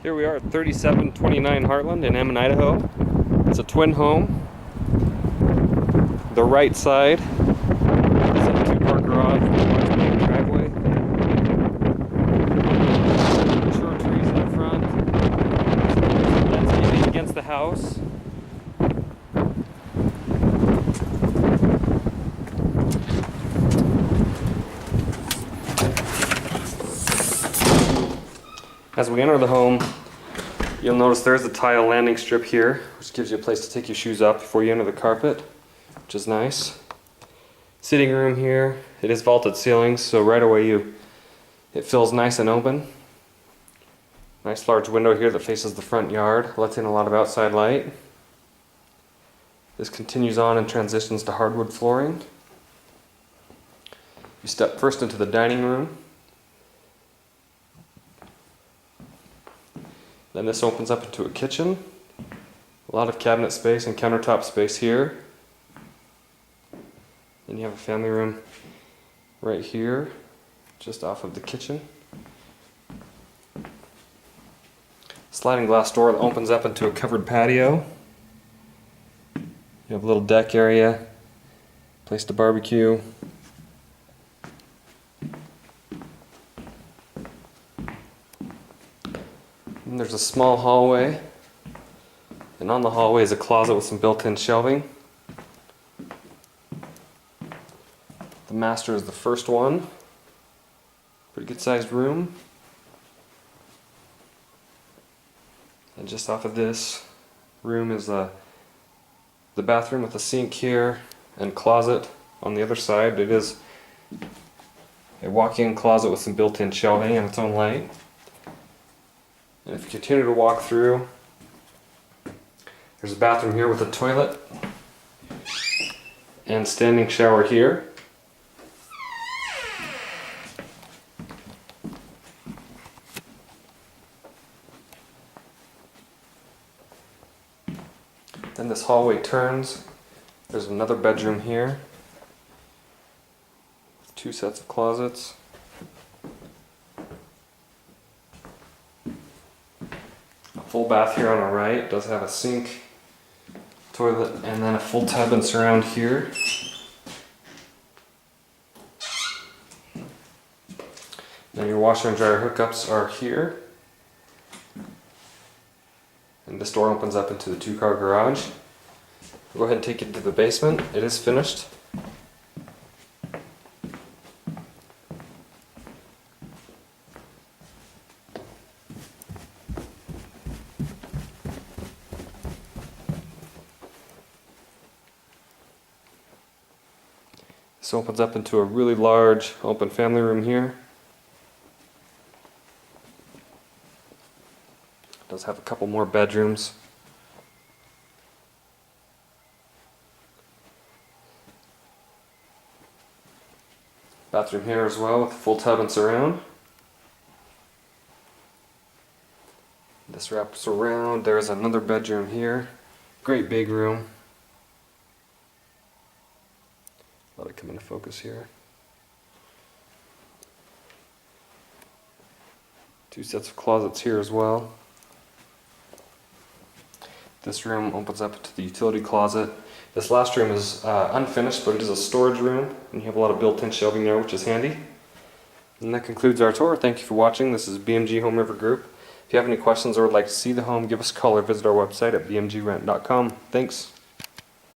Here we are at 3729 Heartland in Ammon, Idaho. It's a twin home. The right side is a two-car garage with a large main driveway. Mature trees in the front. Landscaping against the house. As we enter the home, you'll notice there's a tile landing strip here, which gives you a place to take your shoes off before you enter the carpet, which is nice. Sitting room here, it is vaulted ceilings, so right away it feels nice and open. Nice large window here that faces the front yard, lets in a lot of outside light. This continues on and transitions to hardwood flooring. You step first into the dining room. Then this opens up into a kitchen. A lot of cabinet space and countertop space here. Then you have a family room right here, just off of the kitchen. Sliding glass door that opens up into a covered patio. You have a little deck area, place to barbecue. And there's a small hallway, and on the hallway is a closet with some built-in shelving. The master is the first one. Pretty good sized room. And just off of this room is the bathroom with a sink here and closet on the other side. It is a walk-in closet with some built-in shelving and its own light. And if you continue to walk through, there's a bathroom here with a toilet and standing shower here. Then this hallway turns. There's another bedroom here with two sets of closets. Full bath here on the right. It does have a sink, toilet, and then a full tub and surround here. Now your washer and dryer hookups are here. And this door opens up into the two-car garage. We'll go ahead and take it to the basement. It is finished. This opens up into a really large open family room here. It does have a couple more bedrooms. Bathroom here as well with a full tub and surround. This wraps around. There's another bedroom here. Great big room. Let it come into focus here. Two sets of closets here as well. This room opens up to the utility closet. This last room is unfinished, but it is a storage room, and you have a lot of built-in shelving there, which is handy. And that concludes our tour. Thank you for watching. This is BMG Home River Group. If you have any questions or would like to see the home, give us a call or visit our website at bmgrent.com. Thanks.